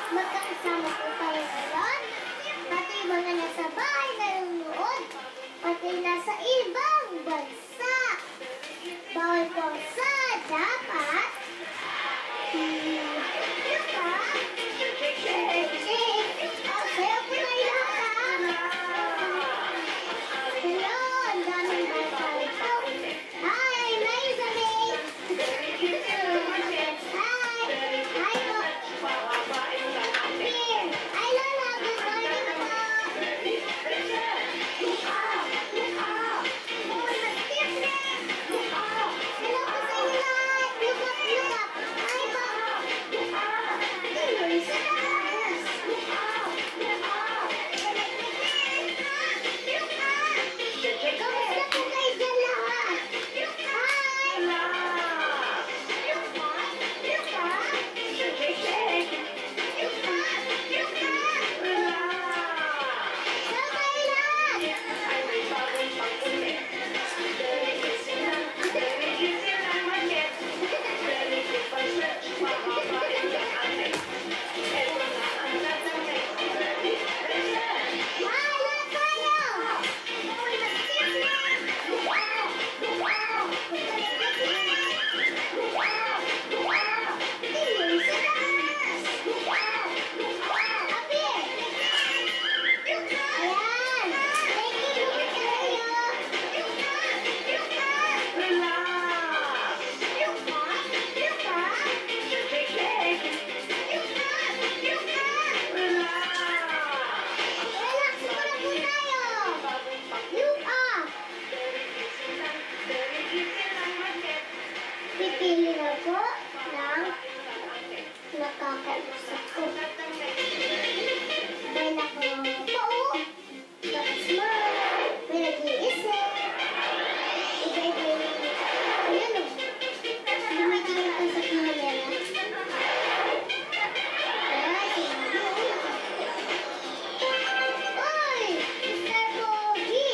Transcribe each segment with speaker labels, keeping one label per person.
Speaker 1: Magkakasama po tayo ngayon, pati mga nasa bahay nanonood, pati nasa ibang bansa. Bawal po sa dapat. Sayo po kayo lahat. Hello, ang daming bata ito. Hi, Elizabeth. Hi po. Here. Hi, Lola. Good morning po. Hello po sa inyo lahat. Look up, look up. Hi po. Kamusta po kayo dyan lahat? Hi! Saan kayo lahat? Hi, lahat kayo! Up here! Ayan! Thank you po kayo! Relax muna po tayo! Look up! Pipili na po ng nakakausap ko. May nakapao, nakasmile, may nag-iisip. Iba-iba yung, ayan o, dumitingin ka sa camera. Oy! Mr. Pogi!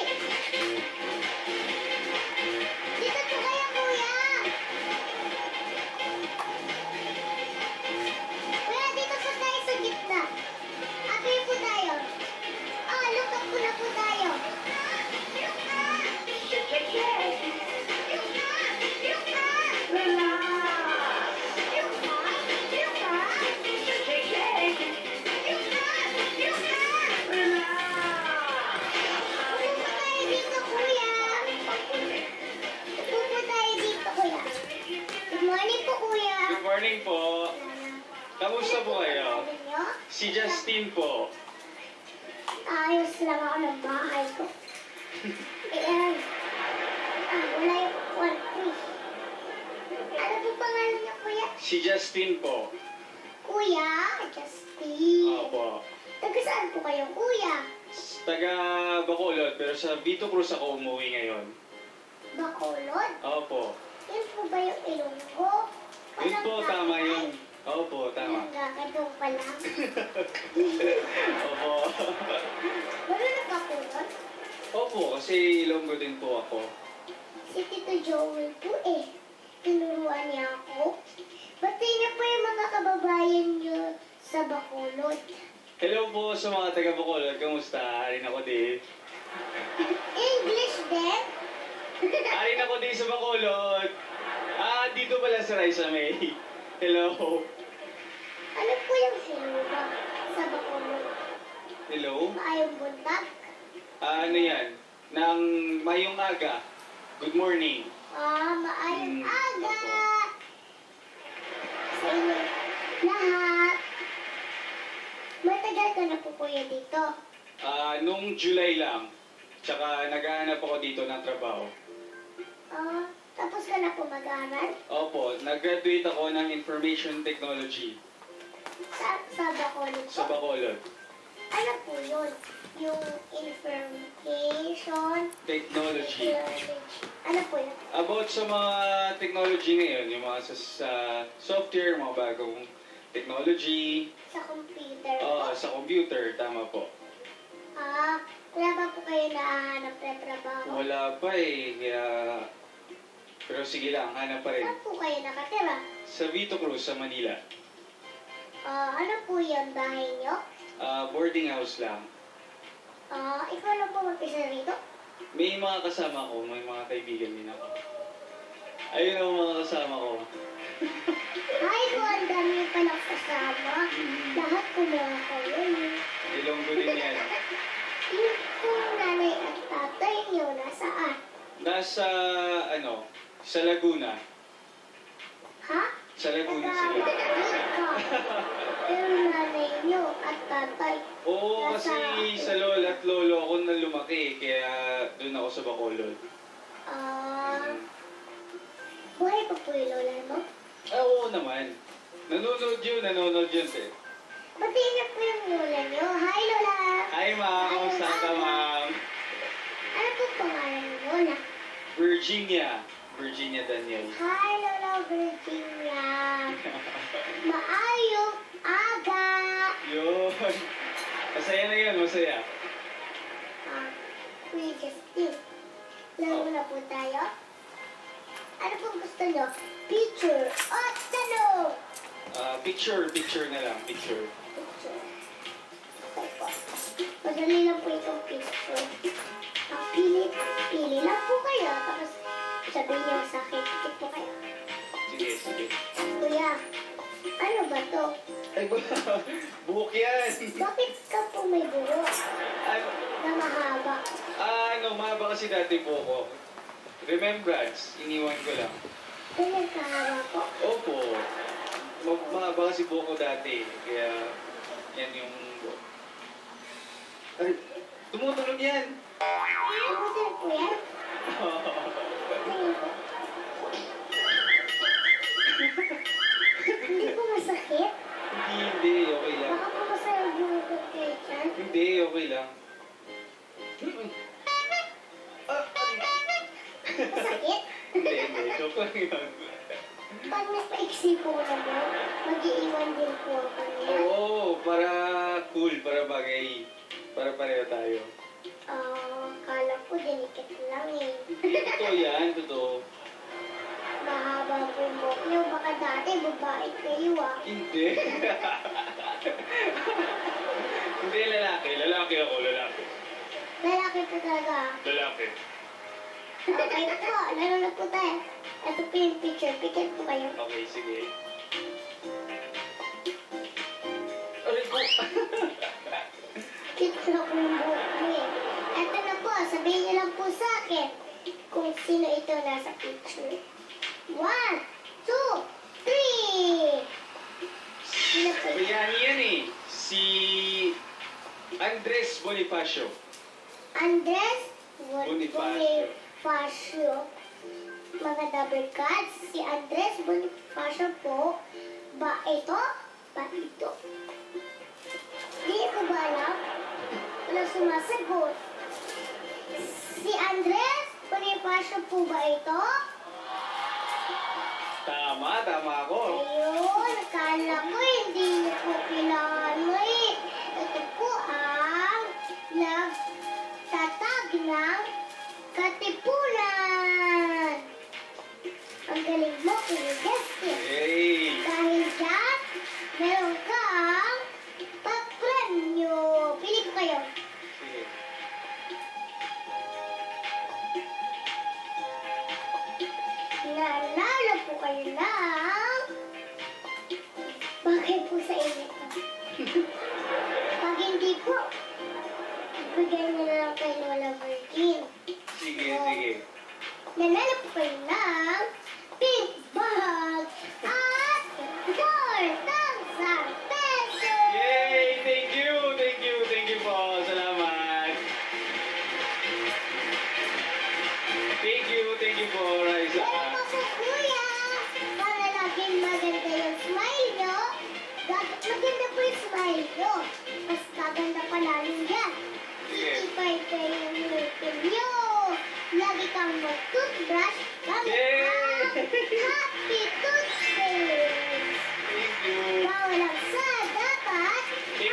Speaker 1: Dito po kayo, kuya! Kuya, dito po tayo sa gitna. Apir po tayo. Look up po na po tayo. Upo po tayo dito, kuya. Upo po tayo dito, kuya. Good morning po, kuya.
Speaker 2: Good morning po. Kamusta po kayo?
Speaker 1: Ninyo?
Speaker 2: Si Justin po.
Speaker 1: Ayos lang ako ng bahay ko. Ayan. Wala yung one piece. Ano po pangalan niyo, kuya?
Speaker 2: Si Justin po.
Speaker 1: Kuya, Justin.
Speaker 2: Opo.
Speaker 1: Taga saan po kayo, kuya?
Speaker 2: Taga Bacolod, pero sa Vito Cruz ako umuwi ngayon.
Speaker 1: Bacolod?
Speaker 2: Opo.
Speaker 1: Yun po ba yung Ilonggo?
Speaker 2: Yun po, tama yun. Opo, tama.
Speaker 1: Nagkakadong pa lang.
Speaker 2: Opo.
Speaker 1: Marunong ka po nun?
Speaker 2: Opo, kasi Ilonggo din po ako.
Speaker 1: Si Tito Joel po eh. Tinuruan niya ako. Batiin niyo po yung mga kababayan niyo sa Bacolod.
Speaker 2: Hello po sa mga taga Bacolod. Kamusta? Arin ako din.
Speaker 1: English din?
Speaker 2: Arin ako din sa Bacolod. Dito pala sa Raisa May. Hello.
Speaker 1: Ano po yung sinuba sa Bacolod?
Speaker 2: Hello.
Speaker 1: Maayong buntag?
Speaker 2: Ano yan? Nang mayong aga. Good morning.
Speaker 1: Maayong aga!
Speaker 2: Opo.
Speaker 1: Sa inyo lahat. Matagal ka na po kuya dito.
Speaker 2: Nung July lang. Tsaka naghahanap ako dito ng trabaho.
Speaker 1: Tapos ka na po mag-aaral?
Speaker 2: Opo, nag-graduate ako ng Information Technology
Speaker 1: Sa Bacolod po?
Speaker 2: sa Bacolod.
Speaker 1: Ano po yun? Yung information
Speaker 2: Technology.
Speaker 1: Ano po yun?
Speaker 2: About sa mga technology ngayon, yung mga sa software, mga bagong technology,
Speaker 1: Sa computer po?
Speaker 2: sa computer, tama po.
Speaker 1: Wala ba po kayo trabaho?
Speaker 2: Wala pa eh, kaya... Pero sige lang, hanap pa rin.
Speaker 1: Saan po kayo nakatira?
Speaker 2: Sa Vito Cruz, sa Manila.
Speaker 1: Ano po yung bahay niyo?
Speaker 2: Boarding house lang.
Speaker 1: Ikaw lang po mag-isa rito?
Speaker 2: May mga kasama ko, may mga kaibigan din ako. Ayun ang mga kasama ko.
Speaker 1: Ay po, ang dami niyo palang kasama. Lahat po mga kayo.
Speaker 2: Ilonggo din yan.
Speaker 1: Yung pong nanay at tatay niyo, nasaan?
Speaker 2: Nasa, sa Laguna.
Speaker 1: Ha?
Speaker 2: Sa Laguna sila.
Speaker 1: Nagkakapit ka. Pero nanay niyo at tatay.
Speaker 2: Oo, kasi sa lola at lolo ako na lumaki, kaya doon ako sa Bacolod.
Speaker 1: Buhay pa po yung lola mo?
Speaker 2: Oo naman. Nanonood yun, te.
Speaker 1: Batiin niyo po yung lola niyo. Hi, Lola!
Speaker 2: Hi, ma'am. Kamusta ka, ma'am?
Speaker 1: Ano po pangalan ni Lola?
Speaker 2: Virginia Daniel.
Speaker 1: Hi, Lola Virginia! Maayong aga!
Speaker 2: Yun. Masaya na yun, masaya.
Speaker 1: Kuya Justin, laro na po tayo? Ano pong gusto niyo? Picture o tanong?
Speaker 2: Picture na lang, picture.
Speaker 1: Picture. Okay po. Madali lang po itong picture. Pili lang po kayo. Tapos sabihin niyo sa akin, pikit po kayo.
Speaker 2: Sige.
Speaker 1: Kuya, ano ba to?
Speaker 2: Ay, buhok yan.
Speaker 1: Bakit ka po may buhok
Speaker 2: Ano,
Speaker 1: na mahaba?
Speaker 2: mahaba kasi dati po ko. Remembrance, iniwan ko lang.
Speaker 1: Ganyan kahaba po?
Speaker 2: Opo. Mahaba kasi po ko dati. Kaya, yan yung buhok. Ay, tumutulog yan.
Speaker 1: Ano din po yan? Tingin ko. Hindi po masakit?
Speaker 2: Hindi, okay lang.
Speaker 1: Baka po masalubungan kayo dyan.
Speaker 2: Hindi, okay lang.
Speaker 1: Masakit?
Speaker 2: Hindi, joke lang yun.
Speaker 1: Pag napaiksi po na mo, mag-iiwan din po ako niya.
Speaker 2: Oo, para cool, para bagay. Para pareho tayo.
Speaker 1: Kala ko dinikit lang eh.
Speaker 2: Hindi, totoo yan, totoo.
Speaker 1: Mahaba po yung buhok niyo. Baka dati babae kayo ah.
Speaker 2: Hindi. Hindi, lalaki. Lalaki ako, lalaki.
Speaker 1: Lalaki po talaga.
Speaker 2: Lalaki.
Speaker 1: Okay po, laro na po tayo. Ito po yung picture. Pikit po kayo.
Speaker 2: Okay, sige. Aray ko!
Speaker 1: Cute na po yung buhok mo eh. Ito na po, sabihin niyo lang po sa akin kung sino ito nasa picture. 1, 2, 3! Sino po ito?
Speaker 2: Bayani yan eh. Si Andres Bonifacio.
Speaker 1: Andres
Speaker 2: Bonifacio.
Speaker 1: Bonifacio. Mga double cards, si Andres Bonifacio po. Ba ito? Ba ito? Hindi ko ba alam? Walang sumasagot. Si Andres Bonifacio po ba ito?
Speaker 2: Tama ako.
Speaker 1: Ayun, akala ko hindi niyo po kilala eh. Ito po ang nagtatag ng Katipunan. Ang galing mo, Kuya Justin.
Speaker 2: Hey!
Speaker 1: Dahil dyan, meron kang pag-premyo. Pili ko kayo.
Speaker 2: Sige.
Speaker 1: Nanalo po kayo ng bagay po sa inyo ito. Pag hindi po, ibigay niyo na lang kay Lola Virgin.
Speaker 2: Sige.
Speaker 1: Nanalo po kayo ng pink bag at 4,000 pesos!
Speaker 2: Yay! Thank you po. Salamat. Thank you po, Raisa.
Speaker 1: Meron pa po kuya, para laging maganda yung smile nyo. Maganda po yung smile nyo. Mas maganda pa lalo yan.
Speaker 2: Sige.
Speaker 1: Itipay kayo yung ngipin nyo. Lagi kang mag-toothbrush gamit
Speaker 2: Yay!
Speaker 1: ang Happy Toothpaste.
Speaker 2: Thank you.
Speaker 1: Bawal ang sa dapat.
Speaker 2: Thank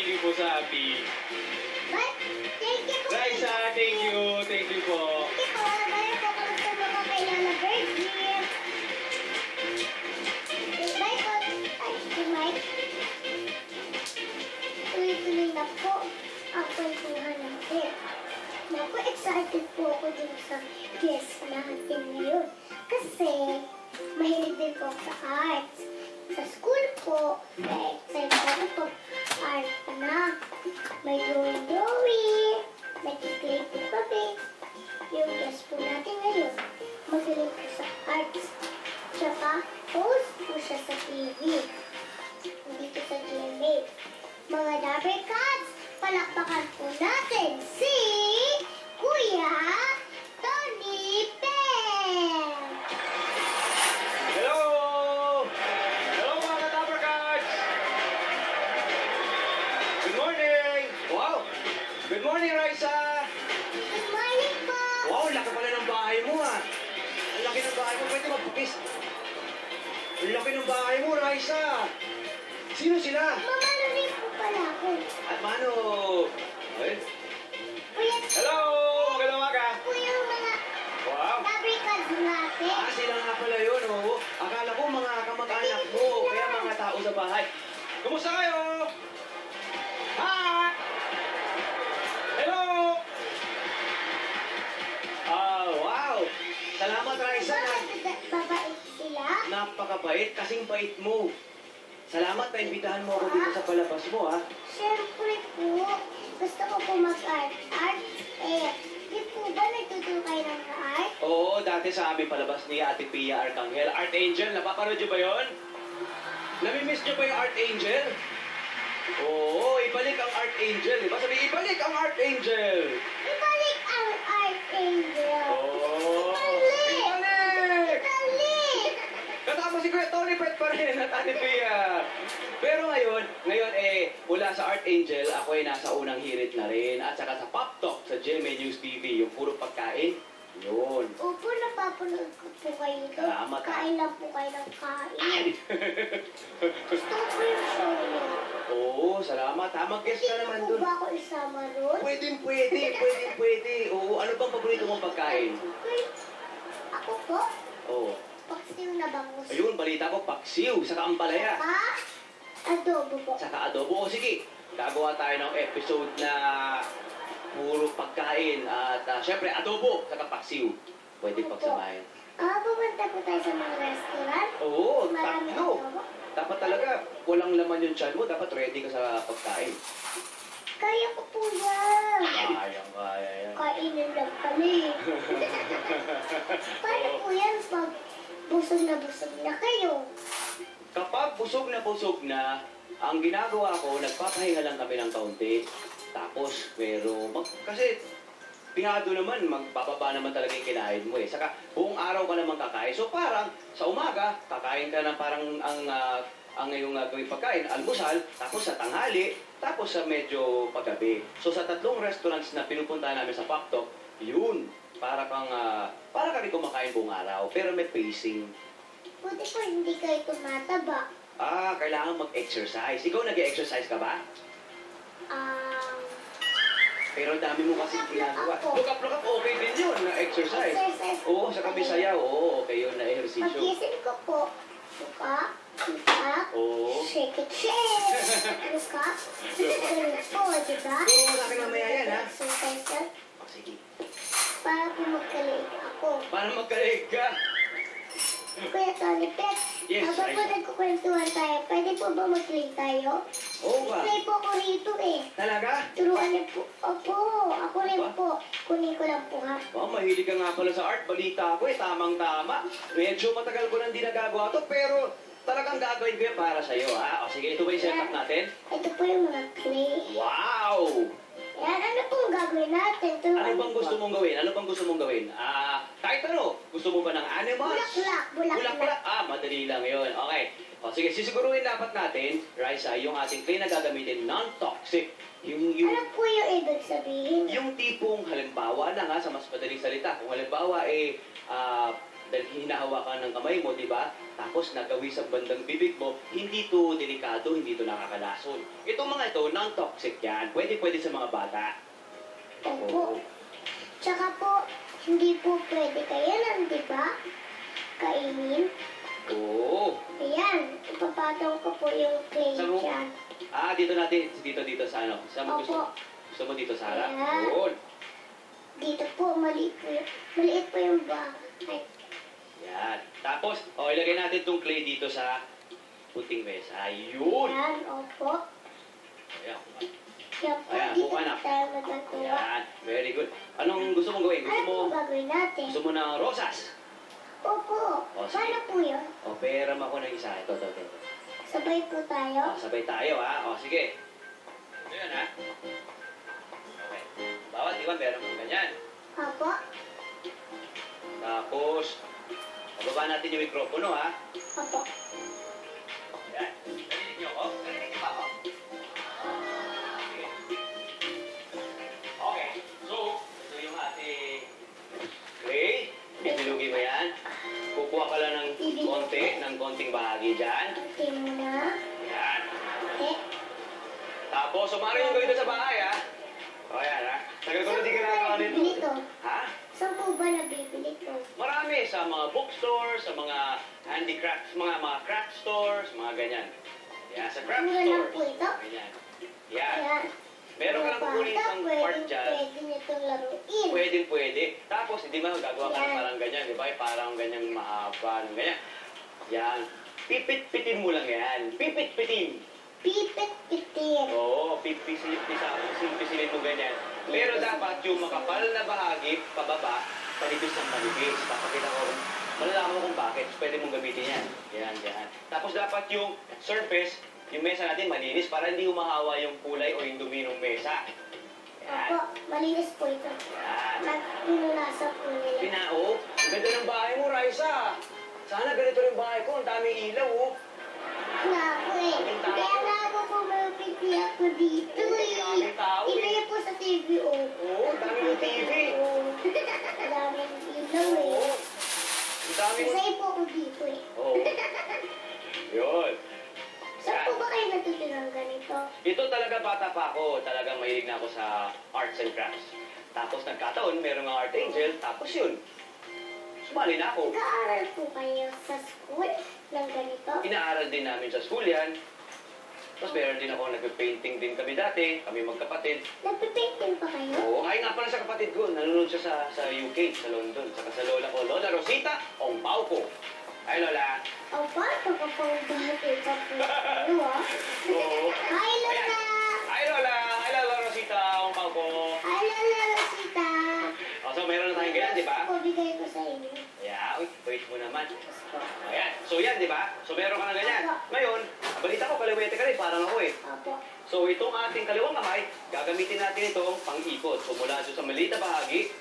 Speaker 2: you po sa Happy.
Speaker 1: But, thank you po.
Speaker 2: Raisa, Thank you po.
Speaker 1: Hindi po, balik po ako magtulungan kay Lola Virgin. Bye po. Ay, si Mike. Tuloy-tuloy na po ang kwentuhan natin. Naku, excited po ako din sa guest natin ngayon. Kasi, mahilig din po ako sa arts. Sa school po, excited ako po. Art pa na. May drawing. Nag-clay po kami. Yung guest po natin ngayon, magaling po sa arts. Tsaka, host po siya sa TV. Dito sa GMA. Mga Dabber Cats, palakpakan po natin si Kuya Tony Pem!
Speaker 2: Hello! Hello mga Dabber Cats! Good morning! Wow! Good morning, Raisa!
Speaker 1: Good morning po!
Speaker 3: Wow, laki pala ng bahay mo ah. Ang laki ng bahay mo, pwede magpukis. Ang laki ng bahay mo, Raisa. Sino sila?
Speaker 1: Mamanunin po pala ako.
Speaker 3: At mano? Ay,
Speaker 1: Kuya,
Speaker 2: Hello! Magandang umaga!
Speaker 1: po yung mga
Speaker 2: Wow!
Speaker 1: Dabber Cats natin.
Speaker 3: sila nga pala yun, oh. Akala ko mga kamag-anak mo, kaya mga tao sa bahay.
Speaker 2: Kumusta kayo? Hi! Hello!
Speaker 3: Wow. Salamat, Raisa.
Speaker 1: Babait sila.
Speaker 3: Napakabait, kasing bait mo. Salamat na imbitahan mo ako dito sa palabas mo, ha.
Speaker 1: Siyempre po, gusto ko po mag-art. Art, di po ba nagtuturo kayo ng art?
Speaker 3: Oo, dati sa aming palabas ni Ate Pia Arcangel. Art Angel, napapanood niyo ba yun? Namimiss niyo ba yung Art Angel? Oo, ibalik ang Art Angel. Diba? Sabi, ibalik ang Art Angel.
Speaker 1: Ibalik ang art angel.
Speaker 3: Oo.
Speaker 1: Ibalik!
Speaker 3: Ibalik!
Speaker 1: Ibalik!
Speaker 3: Kasama si Kuya Tony Pet pa rin at Ate Pia. Pero ngayon mula sa Art Angel, ako ay nasa unang hirit na rin. At saka sa Pop Talk sa GMA News TV, yung puro pagkain. Yun.
Speaker 1: Opo, napapanood ko po kayo doon.
Speaker 3: Salamat, ha?
Speaker 1: Kain lang po kayo ng kain. Gusto ko po yung show niyo.
Speaker 3: Oo, salamat ha. Mag-guest ka
Speaker 1: Hindi
Speaker 3: naman
Speaker 1: po
Speaker 3: dun.
Speaker 1: ba ako isama ron?
Speaker 3: Pwede. Oo, ano bang paborito mong pagkain?
Speaker 1: Ako po,
Speaker 3: Oo.
Speaker 1: paksiw na bangus.
Speaker 3: Ayun, balita ko, paksiw, saka ampalaya,
Speaker 1: Adobo po.
Speaker 3: saka adobo. O sige, gagawa tayo ng episode na puro pagkain at syempre adobo, saka paksiw. Pwede pagsamahin.
Speaker 1: Pupunta po tayo sa mga restaurant.
Speaker 3: Oo,
Speaker 1: Marami
Speaker 3: tatlo.
Speaker 1: adobo.
Speaker 3: Dapat talaga, walang laman yung tiyan mo, dapat ready ka sa pagkain.
Speaker 1: Kaya ko po yan.
Speaker 3: Kaya yan.
Speaker 1: Kainin lang kami. Paano po yan pag busog na kayo?
Speaker 3: Kapag busog na, ang ginagawa ko, nagpapahinga lang kami ng kaunti. Tapos, kasi pihado naman, magbababa naman talaga yung kinain mo eh. Saka, buong araw ka naman kakain. So parang, sa umaga, kakain ka ng parang ang iyong gawing pagkain, almusal, tapos sa tanghali, tapos sa medyo paggabi. So sa tatlong restaurants na pinupunta namin sa Pop Talk, yun, para ka rin kumakain buong araw, pero may pacing.
Speaker 1: Buti po hindi kayo tumataba.
Speaker 3: Kailangan mag-exercise. Ikaw nag-exercise ka ba? Pero ang dami mo kasi ginagawa.
Speaker 1: Ako.
Speaker 3: Look up, okay din yun na exercise.
Speaker 1: Exercise.
Speaker 3: Oo, sa Kabisayaw, oo, okay yun na ehersisyo.
Speaker 1: Pagising ko po, buka,
Speaker 3: Oo.
Speaker 1: shake it, shake. Buka, ganun po, diba?
Speaker 3: Turo mo sa akin mamaya yan, ha?
Speaker 1: Exercise yan.
Speaker 3: Sige.
Speaker 1: Para po magkaliit ako.
Speaker 3: Para magkalig ka.
Speaker 1: Kuya Tony Pet,
Speaker 3: Yes,
Speaker 1: habang po
Speaker 3: Raisa.
Speaker 1: nagkukwentuhan tayo, pwede po ba mag-play tayo?
Speaker 3: Oo ba?
Speaker 1: Play po ako rito eh.
Speaker 3: Talaga?
Speaker 1: Turuan niyo po. Opo, ako rin
Speaker 3: Ba?
Speaker 1: po. Kunin ko lang po ha.
Speaker 3: Mahilig ka nga pala sa art. Balita ko eh, tamang-tama. Medyo matagal ko nang di nagagawa to, pero talagang gagawin ko yan para sa'yo, ha? O sige, ito ba yung setup natin?
Speaker 1: Ito po yung mga clay.
Speaker 3: Wow!
Speaker 1: Yan, ano pong gagawin natin? Turuan
Speaker 3: Ano
Speaker 1: niyo
Speaker 3: bang gusto
Speaker 1: po.
Speaker 3: mong gawin? Kahit ano, gusto mo ba ng animals?
Speaker 1: Bulaklak.
Speaker 3: Madali lang yun. Okay. O sige, sisiguruhin dapat natin, Raisa, yung ating clay na gagamitin, non-toxic.
Speaker 1: Ano po yung ibig sabihin?
Speaker 3: Yung tipong halimbawa na nga sa mas madaling salita, kung halimbawa dahil hinahawakan ng kamay mo, di ba? Tapos nagawi sa bandang bibig mo, hindi to delikado, hindi to nakakalason. Itong mga ito, non-toxic yan. Pwede sa mga bata.
Speaker 1: Opo. Tsaka po, hindi po pwede kayo lang, di ba? Kainin.
Speaker 3: Oo.
Speaker 1: Ayan, ipapatong ko po yung clay
Speaker 3: Saan mo?
Speaker 1: dyan.
Speaker 3: Dito natin. Dito sa ano. Saan mo gusto?
Speaker 1: Opo.
Speaker 3: Gusto mo dito sa harap?
Speaker 1: Ayan.
Speaker 3: Yun.
Speaker 1: Dito po, maliit po yung bahay.
Speaker 3: Yan. Tapos, ilagay natin tong clay dito sa puting mesa. Ayun.
Speaker 1: Ayan, opo.
Speaker 3: Ayan.
Speaker 1: Yan po,
Speaker 3: Ayan,
Speaker 1: dito
Speaker 3: buka na.
Speaker 1: tayo magagawa.
Speaker 3: Ayan. Very good. Anong gusto mong gawin?
Speaker 1: Ano po gagawin natin?
Speaker 3: Gusto mo ng rosas?
Speaker 1: Opo,
Speaker 3: O, sige.
Speaker 1: paano po yun?
Speaker 3: Peram ako ng isa. Ito.
Speaker 1: Sabay po tayo?
Speaker 3: Sabay tayo, ha? Sige. Ito yun, ha? Okay. Bawat iwan, meron kang ganyan.
Speaker 1: Opo,
Speaker 3: Tapos, bababa natin yung mikropono, ha?
Speaker 1: opo.
Speaker 3: Yan. Narinig niyo ako? Narinig niyo ba ako? Sige. Okay. So, ito yung ating clay. Bibilugin mo yan. Kukuha ka lang ng konting bahagi dyan.
Speaker 1: Okay muna.
Speaker 3: Yan.
Speaker 1: Okay.
Speaker 3: Tapos, sumari yung gawin doon sa bahay, ha? O, yan, ha? Tagal ko na di ka nakakawa nito.
Speaker 1: nabibili to?
Speaker 3: Ha?
Speaker 1: Saan po ba nabibili to?
Speaker 3: Marami sa mga bookstores, sa mga handicrafts, mga craft stores, mga ganyan. Yan, sa craft
Speaker 1: Mura lang
Speaker 3: stores.
Speaker 1: po ito?
Speaker 3: Ganyan. Yan.
Speaker 1: Ayan.
Speaker 3: Meron ka lang kukunin isang part dyan.
Speaker 1: Pwede nitong laruin.
Speaker 3: Pwede. Tapos, hindi mo gagawa ka ng
Speaker 1: Yan.
Speaker 3: parang ganyan, di ba? Parang ganyan mahaba, ng ganyan. Yan. Pipit-pitin mo lang yan. Pipit-pitin.
Speaker 1: Pipit-pitin.
Speaker 3: Oo, pipisilin mo ganyan. Pero dapat yung makapal na bahagi, pababa, panipis ng manipis. Papakita ko, malalaman mo kung bakit. Pwede mong gamitin yan. Yan. Tapos dapat yung surface, yung mesa natin malinis para hindi humahawa yung kulay o yung dumi ng mesa. Yan.
Speaker 1: Opo, malinis po ito.
Speaker 3: Yan.
Speaker 1: Pinunasan po nila.
Speaker 3: Pinao, ang ganda ng bahay mo, Raisa. Sana ganito rin bahay ko, ang daming ilaw, oh.
Speaker 1: Nga po eh. Kaya nga ako pumapiti ako dito eh.
Speaker 3: Daming tao eh.
Speaker 1: Iba po sa TV oh.
Speaker 3: Oo, ang dami ng TV.
Speaker 1: Oo. Ang daming ilaw eh.
Speaker 3: Oo. Ang dami mo.
Speaker 1: Masaya po ako dito eh.
Speaker 3: Oo. Yun.
Speaker 1: Saan po ba kayo natutunan ganito?
Speaker 3: Ito talaga bata pa ako. Talagang mahilig na ako sa arts and crafts. Tapos nagkataon, merong mga art angel. Tapos yun, sumali na ako.
Speaker 1: Nag-aaral po kayo sa school ng ganito?
Speaker 3: Inaaral din namin sa school yan. Tapos meron din ako, nagpe-painting din kami dati. Kami magkapatid.
Speaker 1: Nagpipainting pa kayo?
Speaker 3: Oo, ay nga pala sa kapatid ko. Nanonood siya sa UK, sa London. Saka sa lola ko, Lola Rosita Ompauco. Ay, Lola.
Speaker 1: O paano ka pang bahati pa po kayo ah?
Speaker 3: Oo.
Speaker 1: Hi Lola!
Speaker 3: Ay, Lola. Ay, Lola Rosita Ompauco.
Speaker 1: Hi Lola Rosita!
Speaker 3: So, meron na tayong ganyan, di ba?
Speaker 1: Gusto ko bigay ko sa inyo.
Speaker 3: Yeah, uy, wait mo naman.
Speaker 1: Gusto.
Speaker 3: Ayan. So, yan, di ba? So, meron ka na ganyan. Ngayon, balita ko, kaliwete ka rin, parang ako eh.
Speaker 1: Opo.
Speaker 3: So, itong ating kaliwang kamay, gagamitin natin itong pang-ikot. So, mula doon sa maliit na bahagi,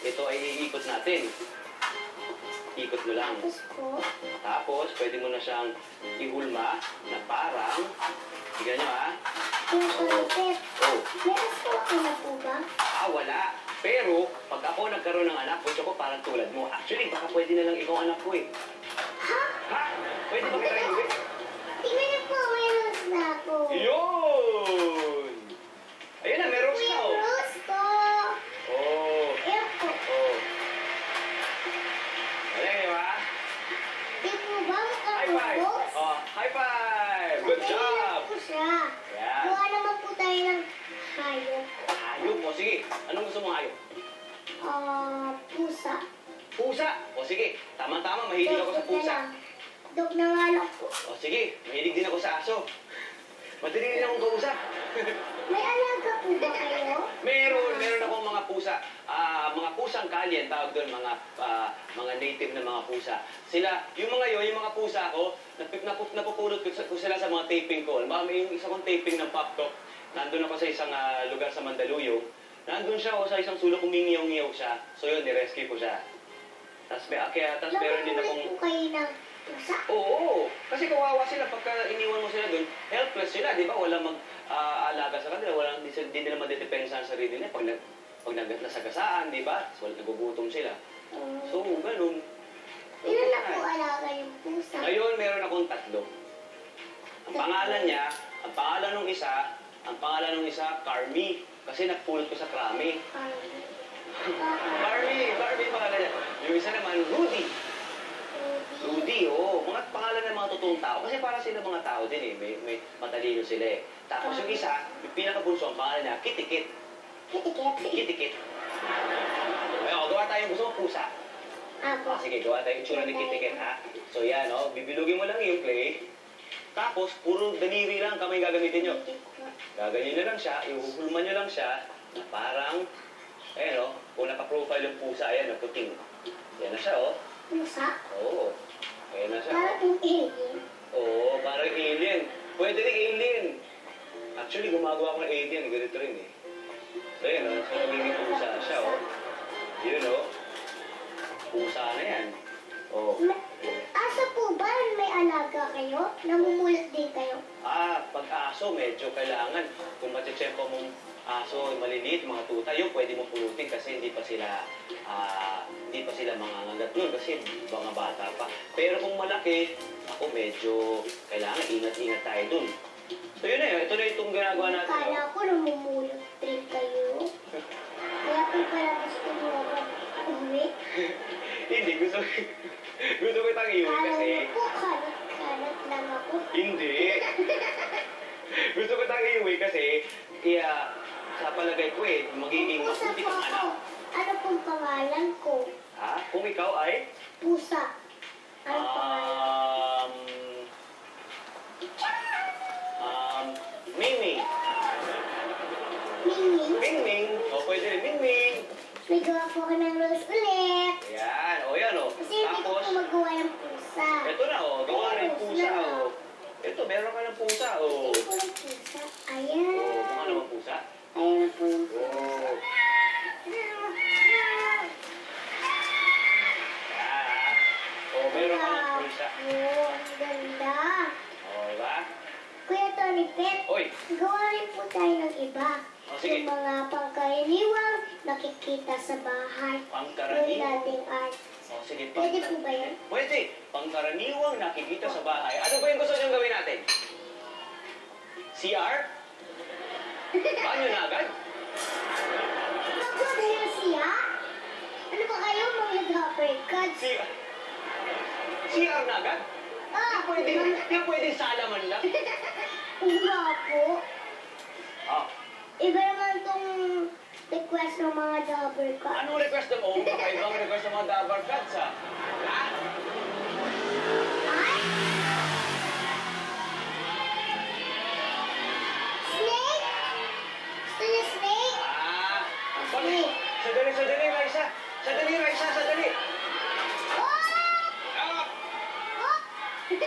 Speaker 3: ito ay iikot natin. Ikot mo lang.
Speaker 1: Tapos po,
Speaker 3: Tapos, pwede mo na siyang ihulma na parang, tignan nyo ha,
Speaker 1: yung palipit.
Speaker 3: oh,
Speaker 1: May asawa ka na po ba?
Speaker 3: wala. Pero, pag ako nagkaroon ng anak, gusto ko parang tulad mo. Actually, baka pwede na lang ikaw anak ko eh.
Speaker 1: Ha?
Speaker 3: Ha? Pwede ba kita iuwi?
Speaker 1: Tingnan niyo po, may rose na ako.
Speaker 3: Yun! Ayun na, meron
Speaker 1: May
Speaker 3: ka oh.
Speaker 1: rose ko.
Speaker 3: Oh,
Speaker 1: Ayan po.
Speaker 3: oh. Ayan, di ba?
Speaker 1: Di po ba
Speaker 3: High
Speaker 1: mukhang
Speaker 3: five!
Speaker 1: rose?
Speaker 3: Oh, high five! Good
Speaker 1: Ayun
Speaker 3: job!
Speaker 1: po siya.
Speaker 3: Yan.
Speaker 1: Gawa naman po tayo ng hayop.
Speaker 3: Hayop. O sige, anong gusto mong hayop?
Speaker 1: Pusa.
Speaker 3: Pusa. O sige, tama-tama, mahilig ako sa
Speaker 1: Dog na
Speaker 3: pusa.
Speaker 1: lang. Dog na nga lang po.
Speaker 3: O sige, mahilig din ako sa aso. Madali rin akong kausap.
Speaker 1: May alaga po ba kayo?
Speaker 3: meron akong mga pusa. Mga pusang kalye, ang tawag doon, mga native na mga pusa. Sila, yung mga pusa ko, napupulot ko sila sa mga taping ko. Alam mo, may isa kong taping ng pop talk. Nandun ako sa isang lugar sa Mandaluyong. Nandun siya o sa isang sulok, umingiyaw-ngiyaw siya. So yun, nirescue ko siya. Tapos meron din akong...
Speaker 1: Nakukulit po kayo ng pusa?
Speaker 3: Oo, kasi kawawa sila pagka iniwan mo sila doon, helpless sila, di ba? Walang mag-aalaga sa kanila, hindi nila madedepensa sa sarili nila pag nasagasaan, di ba? So, nagugutom sila. So, ganun.
Speaker 1: Ilan na po alaga yung pusa?
Speaker 3: Ngayon, meron akong 3. Ang pangalan ng isa, Carmi, kasi nagpulot ko sa Krami. Barbie pangalan niya. Yung isa naman, Rudy. Rudy, oo. Mga pangalan ng mga totoong tao. Kasi para sila mga tao din eh. May matalino sila eh. Tapos yung isa, yung pinakabunso, ang pangalan niya, Kitikit.
Speaker 1: Kitikit.
Speaker 3: Kitikit. Ayun, gawa tayong gusto mo pusa.
Speaker 1: Apo.
Speaker 3: Sige, gawa tayong itsura ni Kitikit, ha? So yan, oh, bibilugin mo lang yung clay. Tapos, puro daliri lang kamay gagamitin nyo. Gaganyan nyo lang siya, ihuhulman nyo lang siya, na parang, ayun, oh, kung naka-profile yung pusa, ayan, na puting. Yan na siya, oh.
Speaker 1: Pusa?
Speaker 3: Oo. Ayan na siya.
Speaker 1: Parang yung alien.
Speaker 3: Oo, parang alien. Pwede rin alien. Actually, gumagawa ko ng alien, ganito rin eh. So yun, oh, so nagiging pusa siya, oh. Yun, oh. Pusa na yan. Oh.
Speaker 1: Asa po ba may alaga kayo? Namumulat din kayo?
Speaker 3: Pag aso, medyo kailangan. Kung matitsempo mong aso, maliliit, mga tuta, yung pwede mong pulutin kasi hindi pa sila mangangagat nun kasi mga bata pa. Pero kung malaki, ako medyo kailangan ingat-ingat tayo dun. So yun na yun, ito na itong ginagawa natin.
Speaker 1: Akala ko namumulat din kayo. Kaya po pala gusto mo mag-uwi.
Speaker 3: Hindi, gusto ko itang iuwi kasi...
Speaker 1: Kala mo po, kalat lang ako.
Speaker 3: Hindi. Gusto ko itang iuwi kasi kaya sa palagay ko eh, magiging
Speaker 1: Pusa
Speaker 3: mabuti
Speaker 1: po
Speaker 3: kang
Speaker 1: ako.
Speaker 3: anak.
Speaker 1: Ano pong pangalan ko?
Speaker 3: Ha? Kung ikaw ay...
Speaker 1: Pusa. Ano pangalan?
Speaker 3: Mingming.
Speaker 1: Mingming?
Speaker 3: Mingming. O, pwede rin Mingming.
Speaker 1: May gawa po ako ng rose ulit.
Speaker 3: Yan. O, yan o.
Speaker 1: Kasi hindi ko
Speaker 3: Tapos,
Speaker 1: po magawa ng pusa.
Speaker 3: ito na o. Gawa rin pusa o. Ito, meron ka ng pusa o.
Speaker 1: Ito po yung pusa.
Speaker 3: O,
Speaker 1: Ayan.
Speaker 3: kung ano bang pusa?
Speaker 1: Ayan po yung
Speaker 3: O.
Speaker 1: pusa.
Speaker 3: Yan. O, meron ka ng pusa.
Speaker 1: Wow, ang ganda.
Speaker 3: O, diba?
Speaker 1: Kuya Tony Pet,
Speaker 3: Oy.
Speaker 1: gawa rin po tayo ng iba.
Speaker 3: O, sige.
Speaker 1: Yung mga pangkaraniwang nakikita sa bahay. Yung
Speaker 3: Pangkaraniwang.
Speaker 1: dating art.
Speaker 3: O, sige.
Speaker 1: Pwede po ba yan?
Speaker 3: Pwede. Pangkaraniwang nakikita sa bahay. Ano ba yung gusto niyong gawin natin? CR? Banyo na agad?
Speaker 1: Ako dahil siya? Ano ba kayo mga uppercuts?
Speaker 3: CR na agad? Di pwede salaman lang.
Speaker 1: Uwa po.
Speaker 3: Ah,
Speaker 1: Iba naman tong request ng mga uppercuts.
Speaker 3: anong request mo? Oh, kakaibang request ng mga Dabar Cats, ha? Ha?
Speaker 1: Ay! Snake? Gusto niyo snake?
Speaker 3: Bakit? Sandali, Raisa. Sandali.
Speaker 1: Oh!
Speaker 3: Ah,
Speaker 1: Oh!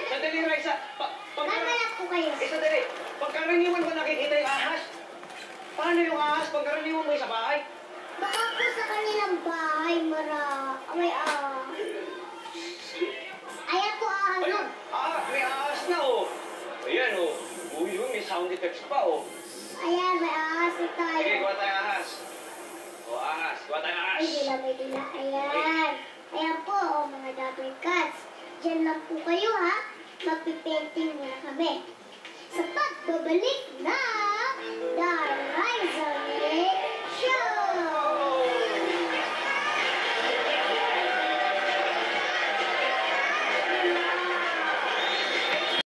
Speaker 3: sandali, Raisa.
Speaker 1: Mamalak po kayo.
Speaker 3: Sandali. Pagkaraniwan ba nakikita yung ahas? Paano yung ahas? Pagkaraniwan mo sa bahay?
Speaker 1: Baka po sa kanilang bahay, may Ayan po
Speaker 3: Ayun, may ahas na, oh. Ayan, oh. Uy, may sound effects pa, oh.
Speaker 1: Ayan, may ahas na tayo.
Speaker 3: Sige, gawa tayo ahas. O, ahas. Gawa tayo ahas.
Speaker 1: May dila. Ayan. Ayan po, mga double cuts. Diyan lang po kayo, ha? Magpipainting muna kami. Sa pagbabalik na The Rise of Nick Show!